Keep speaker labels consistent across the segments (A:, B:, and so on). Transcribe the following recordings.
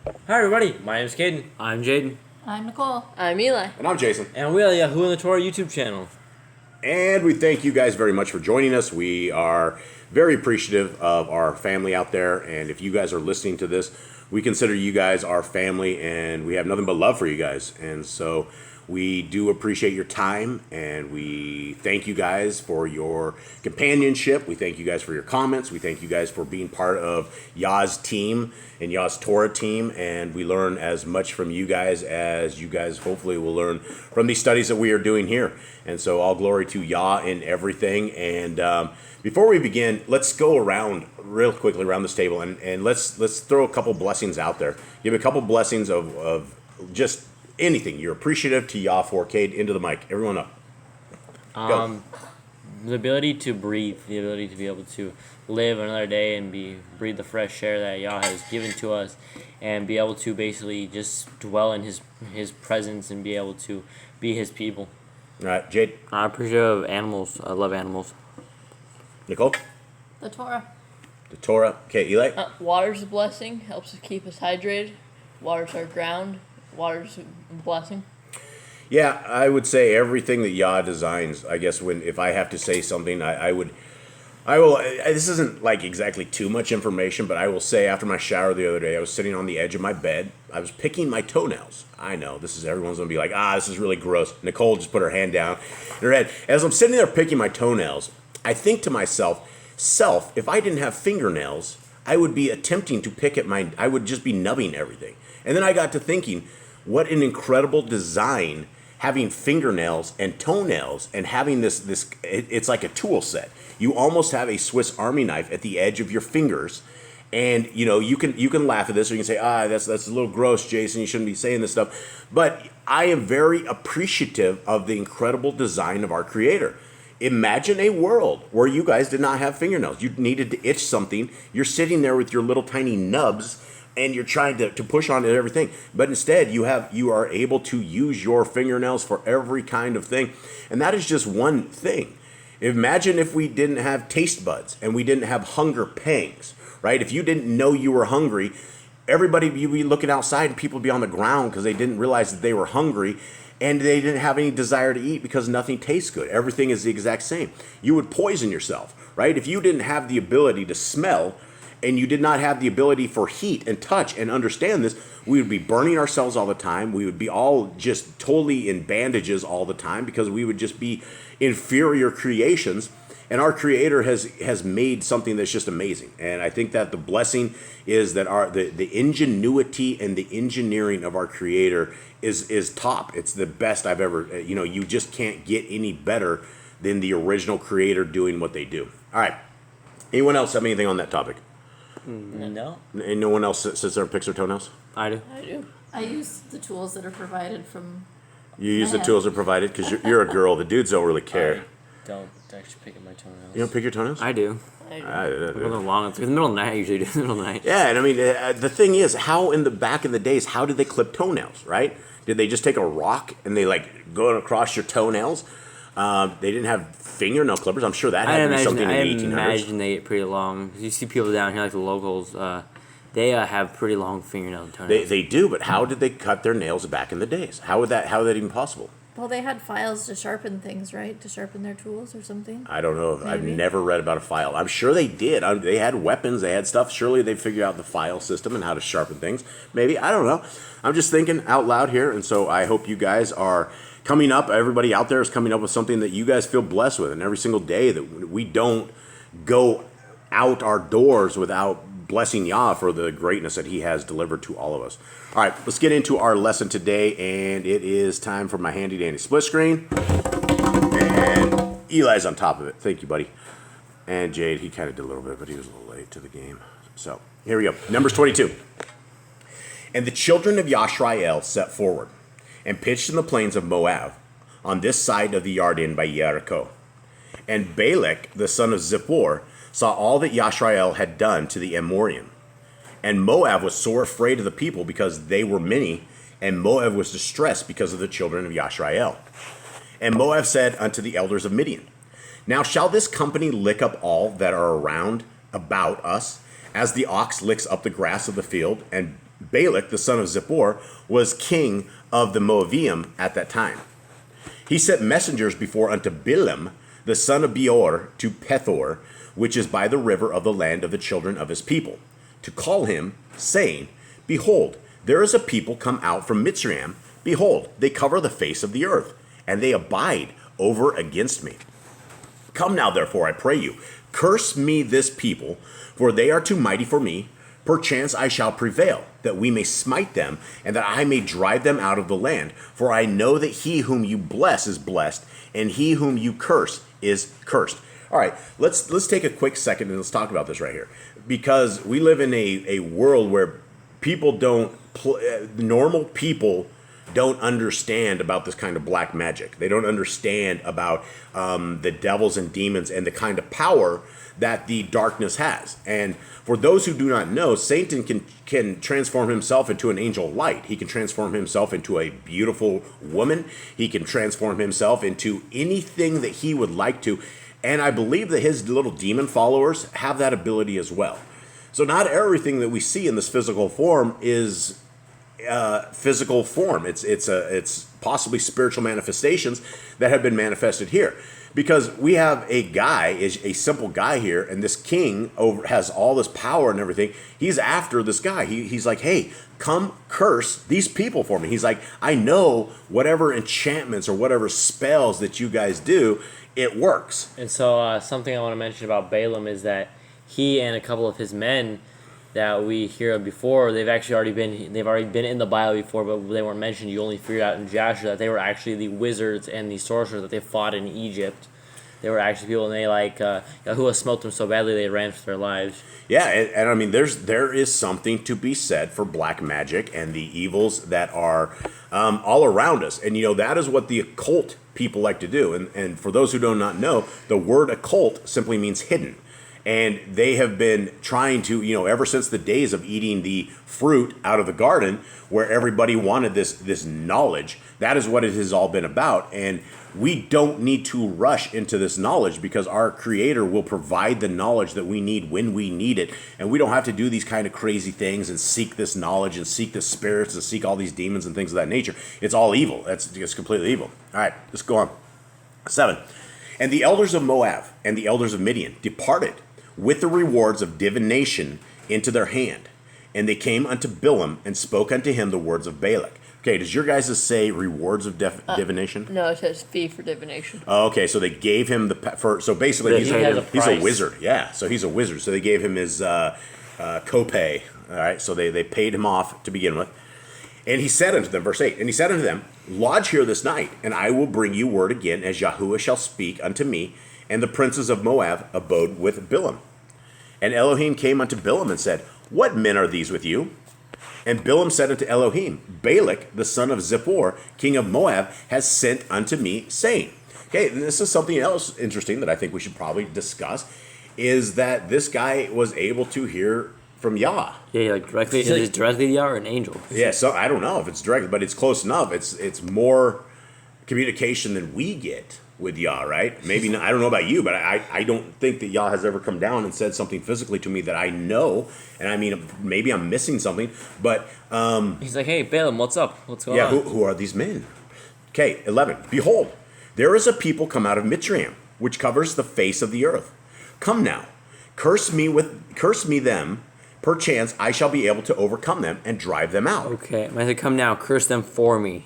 A: Hi everybody, my name is Caden.
B: I'm Jaden.
C: I'm Nicole.
D: I'm Eli.
E: And I'm Jason.
A: And we are the Yahoo and the Torah YouTube channel.
E: And we thank you guys very much for joining us. We are very appreciative of our family out there. And if you guys are listening to this, we consider you guys our family, and we have nothing but love for you guys. And so we do appreciate your time, and we thank you guys for your companionship. We thank you guys for your comments. We thank you guys for being part of Yah's team and Yah's Torah team. And we learn as much from you guys as you guys hopefully will learn from these studies that we are doing here. And so all glory to Yah in everything. And before we begin, let's go around real quickly around this table, and let's throw a couple blessings out there. Give a couple blessings of just anything you're appreciative to Yah for. Cade, into the mic. Everyone up. Go.
A: The ability to breathe, the ability to be able to live another day and breathe the fresh air that Yah has given to us, and be able to basically just dwell in His presence and be able to be His people.
E: All right, Jade.
B: I appreciate animals. I love animals.
E: Nicole.
C: The Torah.
E: The Torah. Okay, Eli.
D: Water's a blessing, helps us keep us hydrated. Water's our ground. Water's a blessing.
E: Yeah, I would say everything that Yah designs. I guess if I have to say something, I will. This isn't like exactly too much information, but I will say after my shower the other day, I was sitting on the edge of my bed. I was picking my toenails. I know everyone's gonna be like, this is really gross. Nicole just put her hand down in her head. As I'm sitting there picking my toenails, I think to myself, if I didn't have fingernails, I would be attempting to pick at I would just be nubbing everything. And then I got to thinking, what an incredible design, having fingernails and toenails and having it's like a tool set. You almost have a Swiss Army knife at the edge of your fingers. And you can laugh at this, or you can say, that's a little gross, Jason, you shouldn't be saying this stuff. But I am very appreciative of the incredible design of our Creator. Imagine a world where you guys did not have fingernails. You needed to itch something. You're sitting there with your little tiny nubs, and you're trying to push on everything. But instead, you are able to use your fingernails for every kind of thing. And that is just one thing. Imagine if we didn't have taste buds and we didn't have hunger pangs, right? If you didn't know you were hungry, you'd be looking outside and people would be on the ground because they didn't realize that they were hungry. And they didn't have any desire to eat because nothing tastes good. Everything is the exact same. You would poison yourself, right? If you didn't have the ability to smell and you did not have the ability for heat and touch and understand this, we would be burning ourselves all the time. We would be all just totally in bandages all the time because we would just be inferior creations. And our Creator has made something that's just amazing. And I think that the blessing is that the ingenuity and the engineering of our Creator is top. It's the best I've ever, you just can't get any better than the original Creator doing what they do. All right. Anyone else have anything on that topic?
A: No.
E: And no one else sits there and picks their toenails?
B: I do.
D: I do.
C: I use the tools that are provided from.
E: You use the
C: Yeah.
E: tools that are provided because you're a girl. The dudes don't really care.
A: Don't actually pick at my toenails.
E: You don't pick your toenails?
B: I do.
D: I do.
B: A little long. It's in the middle of the night. I usually do in the middle of the night.
E: Yeah, and I mean, the thing is, how in the back in the days, how did they clip toenails, right? Did they just take a rock and they go across your toenails? They didn't have fingernail clippers. I'm sure that had to be something in the 1800s.
B: I imagine they get pretty long. You see people down here, like the locals, they have pretty long fingernail toenails.
E: They do, but how did they cut their nails back in the days? How was that even possible?
C: Well, they had files to sharpen things, right? To sharpen their tools or something.
E: I don't know. I've
C: Maybe.
E: never read about a file. I'm sure they did. They had weapons. They had stuff. Surely they figured out the file system and how to sharpen things. Maybe. I don't know. I'm just thinking out loud here. And so I hope you guys are coming up. Everybody out there is coming up with something that you guys feel blessed with. And every single day that we don't go out our doors without blessing Yah for the greatness that He has delivered to all of us. All right, let's get into our lesson today, and it is time for my handy dandy split screen. And Eli's on top of it. Thank you, buddy. And Jade, he kind of did a little bit, but he was a little late to the game. So here we go. Numbers 22. And the children of Yashrael set forward and pitched in the plains of Moab on this side of the Yarden by Jericho. And Balak, the son of Zippor, saw all that Yashrael had done to the Amorian. And Moab was sore afraid of the people because they were many, and Moab was distressed because of the children of Yashrael. And Moab said unto the elders of Midian, Now shall this company lick up all that are around about us, as the ox licks up the grass of the field? And Balak, the son of Zippor, was king of the Moaviim at that time. He sent messengers before unto Bilam, the son of Beor, to Pethor, which is by the river of the land of the children of his people, to call him, saying, Behold, there is a people come out from Mitzrayim. Behold, they cover the face of the earth, and they abide over against me. Come now, therefore, I pray you, curse me this people, for they are too mighty for me. Perchance I shall prevail, that we may smite them, and that I may drive them out of the land. For I know that he whom you bless is blessed, and he whom you curse is cursed. All right, let's take a quick second and let's talk about this right here, because we live in a world where people don't, normal people don't understand about this kind of black magic. They don't understand about the devils and demons and the kind of power that the darkness has. And for those who do not know, Satan can transform himself into an angel of light. He can transform himself into a beautiful woman. He can transform himself into anything that he would like to. And I believe that his little demon followers have that ability as well. So not everything that we see in this physical form is physical form. It's possibly spiritual manifestations that have been manifested here, because we have a simple guy here, and this king has all this power and everything. He's after this guy. He's like, hey, come curse these people for me. He's like, I know whatever enchantments or whatever spells that you guys do, it works.
A: And so something I want to mention about Balaam is that he and a couple of his men that we hear of before, they've already been in the Bible before, but they weren't mentioned. You only figured out in Joshua that they were actually the wizards and the sorcerers that they fought in Egypt. They were actually people, and they Yahuwah smote them so badly they ran for their lives.
E: Yeah, and I mean, there is something to be said for black magic and the evils that are all around us, and that is what the occult people like to do. And for those who do not know, the word occult simply means hidden. And they have been trying to, ever since the days of eating the fruit out of the garden, where everybody wanted this knowledge. That is what it has all been about. And we don't need to rush into this knowledge, because our Creator will provide the knowledge that we need when we need it. And we don't have to do these kind of crazy things and seek this knowledge and seek the spirits and seek all these demons and things of that nature. It's all evil. It's completely evil. All right, let's go on. 7. And the elders of Moab and the elders of Midian departed with the rewards of divination into their hand. And they came unto Bilam and spoke unto him the words of Balak. Okay, does your guys say rewards of divination?
D: No, it says fee for divination.
E: Oh, okay, so they gave him so basically he's a wizard. Yeah, so he's a wizard. So they gave him his copay. All right, so they paid him off to begin with. And he said unto them, verse 8, and he said unto them, Lodge here this night, and I will bring you word again, as Yahuwah shall speak unto me. And the princes of Moab abode with Bilam. And Elohim came unto Bilam and said, What men are these with you? And Bilam said unto Elohim, Balak, the son of Zippor, king of Moab, has sent unto me, saying. Okay, this is something else interesting that I think we should probably discuss, is that this guy was able to hear from Yah.
B: Yeah, like directly. Is it directly Yah or an angel?
E: Yeah, so I don't know if it's direct, but it's close enough. It's more communication than we get with Yah, right? Maybe not, I don't know about you, but I don't think that Yah has ever come down and said something physically to me that I know. And I mean, maybe I'm missing something, but
A: he's like, hey, Balaam, what's up? What's going on?
E: Yeah, who are these men? Okay, 11. Behold, there is a people come out of Mitzrayim, which covers the face of the earth. Come now, curse me them. Perchance I shall be able to overcome them and drive them out.
B: Okay, I said, come now, curse them for me.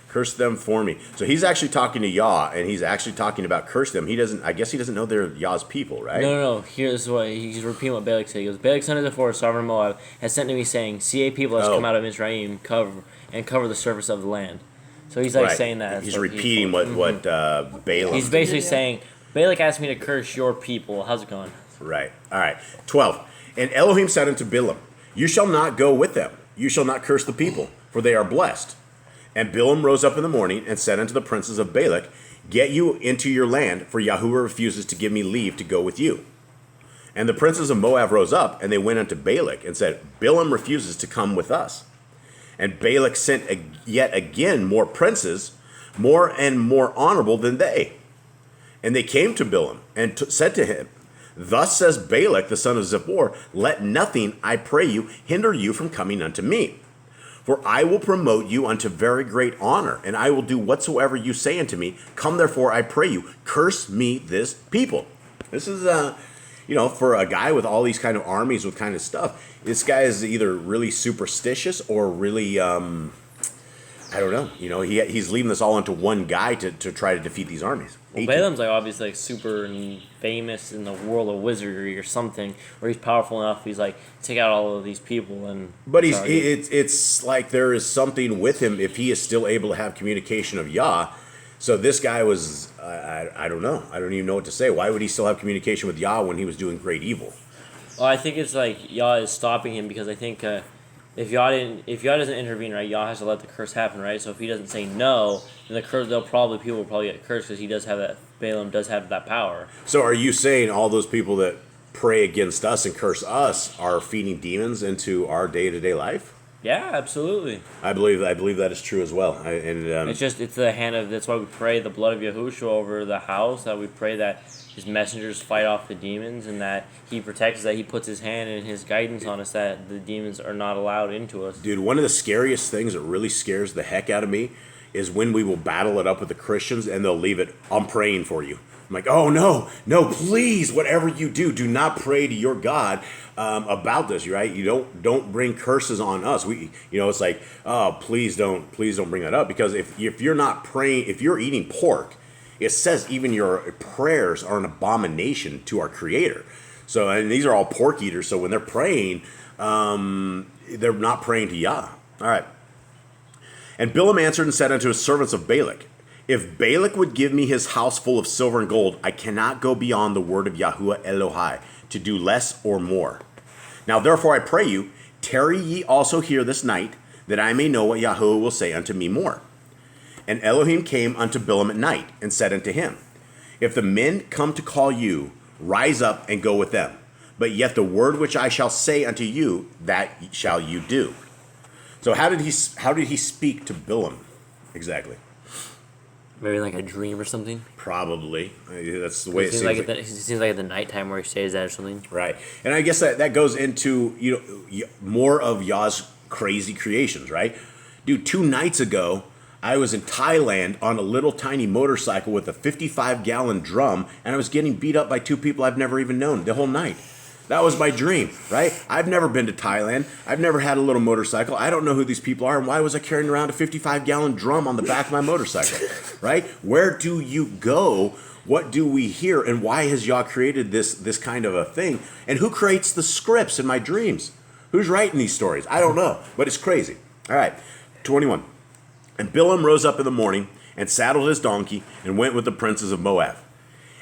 E: Curse them for me. So he's actually talking to Yah, and he's actually talking about curse them. I guess he doesn't know they're Yah's people, right?
A: No. Here's what he's repeating what Balak said. He goes, Balak, son of Zippor, sovereign of Moab, has sent to me, saying, See, a people has come out of Mizraim, cover the surface of the land. So he's like saying that.
E: He's repeating what Balaam.
A: He's basically saying, Balak asked me to curse your people. How's it going?
E: Right. All right. 12. And Elohim said unto Balaam, You shall not go with them. You shall not curse the people, for they are blessed. And Balaam rose up in the morning and said unto the princes of Balak, Get you into your land, for Yahuwah refuses to give me leave to go with you. And the princes of Moab rose up, and they went unto Balak, and said, Balaam refuses to come with us. And Balak sent yet again more princes, more and more honorable than they. And they came to Balaam, and said to him, Thus says Balak the son of Zippor, let nothing, I pray you, hinder you from coming unto me. For I will promote you unto very great honor, and I will do whatsoever you say unto me. Come therefore, I pray you, curse me this people. This is, for a guy with all these kind of armies with kind of stuff, this guy is either really superstitious or really, I don't know. He's leaving this all into one guy to try to defeat these armies.
A: Well, Balaam's obviously super famous in the world of wizardry or something, where he's powerful enough. He's take out all of these people and.
E: But it's like there is something with him if he is still able to have communication of Yah. So this guy was I don't know. I don't even know what to say. Why would he still have communication with Yah when he was doing great evil?
A: Well, I think it's Yah is stopping him because I think if Yah doesn't intervene, right, Yah has to let the curse happen, right? So if he doesn't say no, then people will probably get cursed because Balaam does have that power.
E: So are you saying all those people that pray against us and curse us are feeding demons into our day-to-day life?
A: Yeah, absolutely.
E: I believe that is true as well.
A: It's the hand of, that's why we pray the blood of Yahushua over the house, that we pray that his messengers fight off the demons and that he protects, that he puts his hand and his guidance on us, that the demons are not allowed into us.
E: Dude, one of the scariest things that really scares the heck out of me is when we will battle it up with the Christians and they'll leave it, I'm praying for you. I'm like, oh, no, please, whatever you do not pray to your God about this, right? You don't bring curses on us. It's like, oh, please don't bring that up, because if you're not praying, if you're eating pork, it says even your prayers are an abomination to our Creator. So, and these are all pork eaters, so when they're praying, they're not praying to Yah. All right. And Bilam answered and said unto his servants of Balak, if Balak would give me his house full of silver and gold, I cannot go beyond the word of Yahuwah Elohai to do less or more. Now therefore I pray you, tarry ye also here this night, that I may know what Yahuwah will say unto me more. And Elohim came unto Bilam at night, and said unto him, if the men come to call you, rise up and go with them. But yet the word which I shall say unto you, that shall you do. So how did he speak to Bilam exactly?
B: Maybe like a dream or something.
E: Probably. That's the way
B: It seems like at the nighttime where he says that or something.
E: Right. And I guess that goes into more of Yah's crazy creations, right? Dude, 2 nights ago, I was in Thailand on a little tiny motorcycle with a 55-gallon drum, and I was getting beat up by 2 people I've never even known the whole night. That was my dream, right? I've never been to Thailand. I've never had a little motorcycle. I don't know who these people are, and why was I carrying around a 55-gallon drum on the back of my motorcycle, right? Where do you go? What do we hear? And why has Yah created this kind of a thing? And who creates the scripts in my dreams? Who's writing these stories? I don't know, but it's crazy. All right, 21. And Bilam rose up in the morning and saddled his donkey and went with the princes of Moab.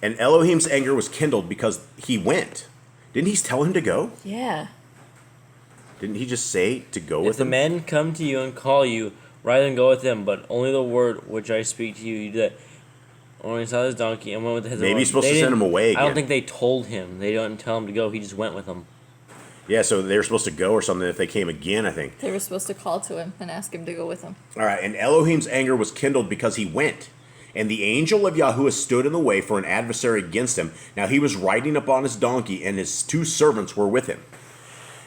E: And Elohim's anger was kindled because he went. Didn't he tell him to go?
D: Yeah.
E: Didn't he just say to go
A: If
E: with
A: the
E: him?
A: men come to you and call you, rise and go with them, but only the word which I speak to you, you do that. Only saw his donkey and went with his.
E: Maybe he's supposed to send him away again.
A: I don't think they told him. They didn't tell him to go. He just went with them.
E: Yeah, so they were supposed to go or something if they came again, I think.
C: They were supposed to call to him and ask him to go with them.
E: All right, and Elohim's anger was kindled because he went. And the angel of Yahuwah stood in the way for an adversary against him. Now he was riding upon his donkey, and his 2 servants were with him.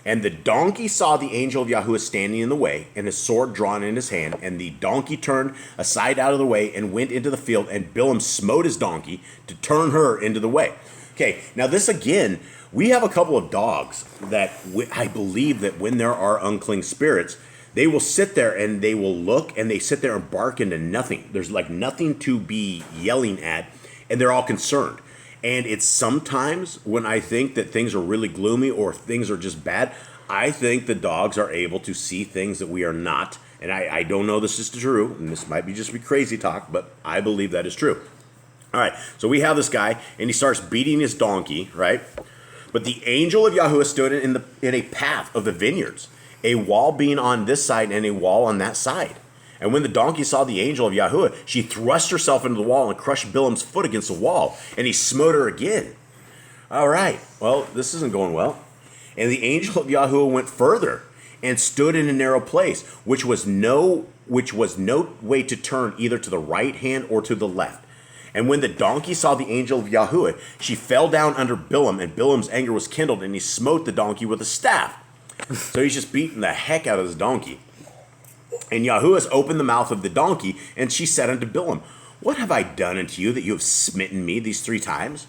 E: And the donkey saw the angel of Yahuwah standing in the way, and his sword drawn in his hand. And the donkey turned aside out of the way and went into the field, and Bilam smote his donkey to turn her into the way. Okay, now this again, we have a couple of dogs that I believe that when there are unclean spirits, they will sit there and they will look and they sit there and bark into nothing. There's like nothing to be yelling at, and they're all concerned. And it's sometimes when I think that things are really gloomy or things are just bad, I think the dogs are able to see things that we are not. And I don't know this is true, and this might be just be crazy talk, but I believe that is true. All right, so we have this guy, and he starts beating his donkey, right? But the angel of Yahuwah stood in a path of the vineyards, a wall being on this side and a wall on that side. And when the donkey saw the angel of Yahuwah, she thrust herself into the wall and crushed Bilam's foot against the wall, and he smote her again. All right, well, this isn't going well. And the angel of Yahuwah went further and stood in a narrow place, which was no way to turn either to the right hand or to the left. And when the donkey saw the angel of Yahuwah, she fell down under Bilam, and Bilam's anger was kindled, and he smote the donkey with a staff. So he's just beating the heck out of his donkey. And Yahuwah opened the mouth of the donkey, and she said unto Bilam, What have I done unto you that you have smitten me these 3 times?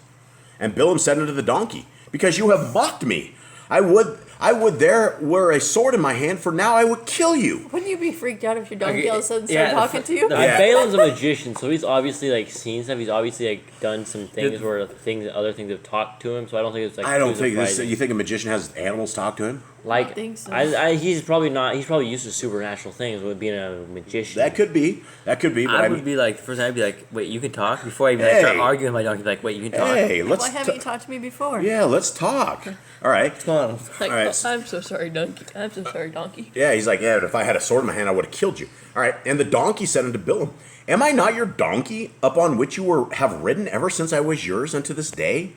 E: And Bilam said unto the donkey, Because you have mocked me. I would there were a sword in my hand, for now I would kill you.
C: Wouldn't you be freaked out if your donkey
A: Okay,
C: all of a sudden
A: yeah,
C: started talking to you?
E: Yeah.
A: Balaam's a magician, so he's obviously like seen stuff. He's obviously like done some things where other things have talked to him. So I don't think it's like.
E: I don't
A: too
E: think this.
A: surprising.
E: You think a magician has animals talk to him?
A: Like
C: I think so.
A: he's probably not. He's probably used to supernatural things with being a magician.
E: That could be. But
B: I
E: I
B: would
E: mean,
B: be like, first I'd be like, wait, you can talk? Before I even start
E: Hey.
B: arguing with my donkey, like, wait, you can talk?
E: hey,
C: Why
E: let's.
C: haven't you talked to me before?
E: Yeah, let's talk. All right.
B: Come on.
D: Like,
E: All right.
D: I'm so sorry, donkey. I'm so sorry, donkey.
E: Yeah, he's like, yeah, if I had a sword in my hand, I would have killed you. All right. And the donkey said unto Bilam, Am I not your donkey, upon which you have ridden ever since I was yours unto this day?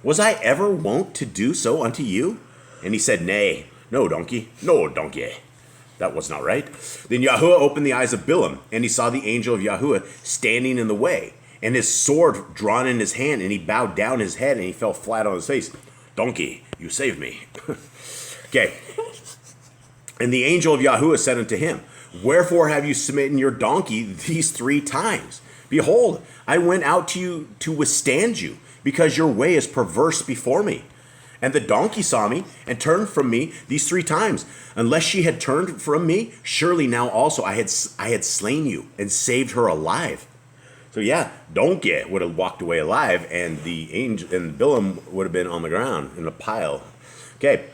E: Was I ever wont to do so unto you? And he said, Nay, no, donkey, no, donkey. That was not right. Then Yahuwah opened the eyes of Bilam, and he saw the angel of Yahuwah standing in the way, and his sword drawn in his hand, and he bowed down his head, and he fell flat on his face. Donkey, you saved me. Okay. And the angel of Yahuwah said unto him, Wherefore have you smitten your donkey these 3 times? Behold, I went out to you to withstand you, because your way is perverse before me. And the donkey saw me, and turned from me these 3 times. Unless she had turned from me, surely now also I had slain you, and saved her alive. So yeah, donkey would have walked away alive, and the angel and Bilam would have been on the ground in a pile. Okay.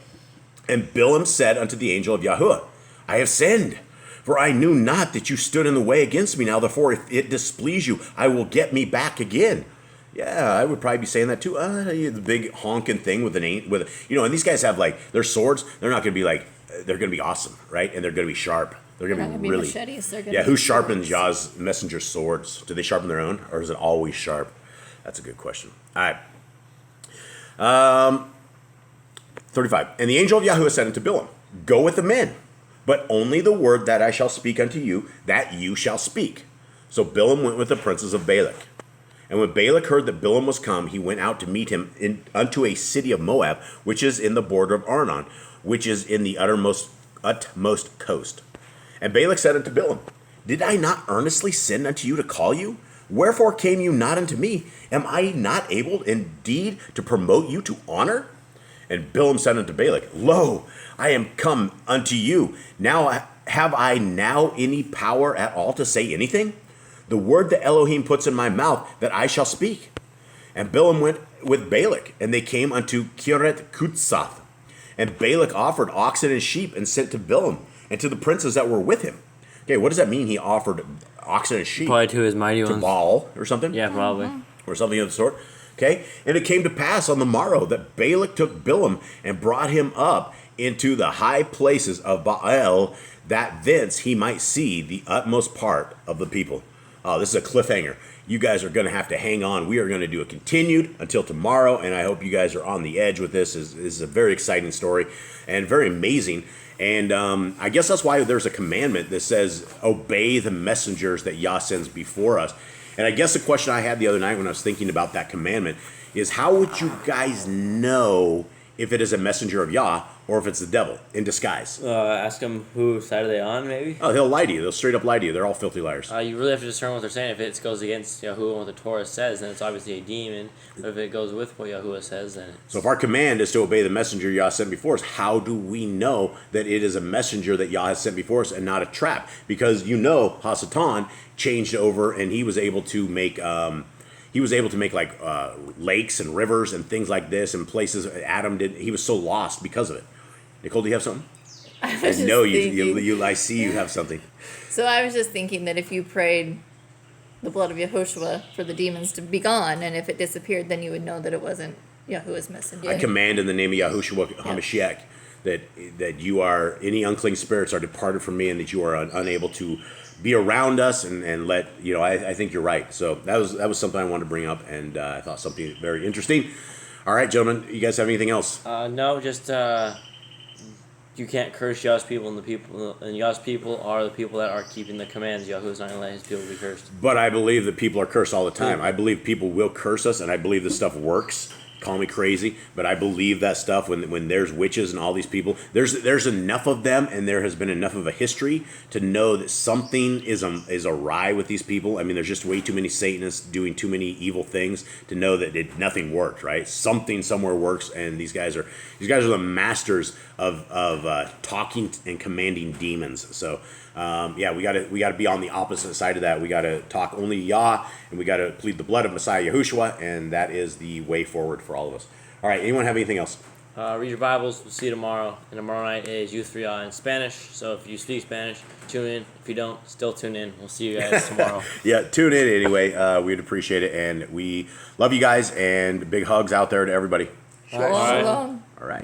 E: And Bilam said unto the angel of Yahuwah, I have sinned, for I knew not that you stood in the way against me. Now therefore, if it displease you, I will get me back again. Yeah, I would probably be saying that too. The big honking thing with and these guys have like their swords. They're not going to be like, they're going to be awesome, right? And they're going to be sharp. They're going to be really.
C: Machetes, they're gonna
E: Yeah,
C: be
E: who sharpens
C: swords.
E: Yah's messenger swords? Do they sharpen their own, or is it always sharp? That's a good question. All right. 35. And the angel of Yahuwah said unto Bilam, Go with the men, but only the word that I shall speak unto you, that you shall speak. So Bilam went with the princes of Balak. And when Balak heard that Bilam was come, he went out to meet him unto a city of Moab, which is in the border of Arnon, which is in the uttermost coast. And Balak said unto Bilam, Did I not earnestly send unto you to call you? Wherefore came you not unto me? Am I not able indeed to promote you to honor? And Bilam said unto Balak, Lo, I am come unto you. Now have I now any power at all to say anything? The word that Elohim puts in my mouth, that I shall speak. And Bilam went with Balak, and they came unto Kiret Kutsath. And Balak offered oxen and sheep, and sent to Bilam, and to the princes that were with him. Okay, what does that mean? He offered oxen and sheep
B: Probably to his mighty
E: to
B: ones.
E: Baal or something?
B: Yeah, probably.
E: Or something of the sort. Okay? And it came to pass on the morrow that Balak took Bilam and brought him up into the high places of Baal, that thence he might see the utmost part of the people. Oh, this is a cliffhanger. You guys are going to have to hang on. We are going to do a continued until tomorrow, and I hope you guys are on the edge with this. This is a very exciting story and very amazing. And I guess that's why there's a commandment that says, obey the messengers that Yah sends before us. And I guess the question I had the other night when I was thinking about that commandment is, how would you guys know if it is a messenger of Yah or if it's the devil in disguise?
B: Ask them whose side are they on, maybe?
E: Oh, they'll lie to you. They'll straight up lie to you. They're all filthy liars.
A: You really have to discern what they're saying. If it goes against Yahuwah and what the Torah says, then it's obviously a demon. But if it goes with what Yahuwah says, then it's...
E: So if our command is to obey the messenger Yah sent before us, how do we know that it is a messenger that Yah has sent before us and not a trap? Because Hasatan changed over, and he was able to make like lakes and rivers and things like this, and places Adam did. He was so lost because of it. Nicole, do you have something?
C: I was just
E: No,
C: thinking-
E: you. I see you have something.
C: So I was just thinking that if you prayed the blood of Yehoshua for the demons to be gone, and if it disappeared, then you would know that it wasn't Yahuwah's messenger.
E: I command in the name of Yahushua HaMashiach that you are, any unclean spirits are departed from me, and that you are unable to be around us and let, I think you're right. So that was something I wanted to bring up, and I thought something very interesting. All right, gentlemen, you guys have anything else?
A: No, just...
B: you can't curse Yah's people, and Yah's people are the people that are keeping the commands. Yahuwah is not going to let his people be cursed.
E: But I believe that people are cursed all the time. I believe people will curse us, and I believe this stuff works. Call me crazy, but I believe that stuff when there's witches and all these people, there's enough of them, and there has been enough of a history to know that something is awry with these people. I mean, there's just way too many Satanists doing too many evil things to know that nothing worked, right? Something somewhere works, and these guys are the masters of talking and commanding demons. So yeah, we gotta be on the opposite side of that. We gotta talk only Yah, and we gotta plead the blood of Messiah Yahushua, and that is the way forward for all of us. All right, anyone have anything else?
B: Read your Bibles. We'll see you tomorrow. And tomorrow night is U3 in Spanish. So if you speak Spanish, tune in. If you don't, still tune in. We'll see you guys tomorrow.
E: Yeah, tune in anyway. We'd appreciate it, and we love you guys, and big hugs out there to everybody.
C: Shalom, shalom.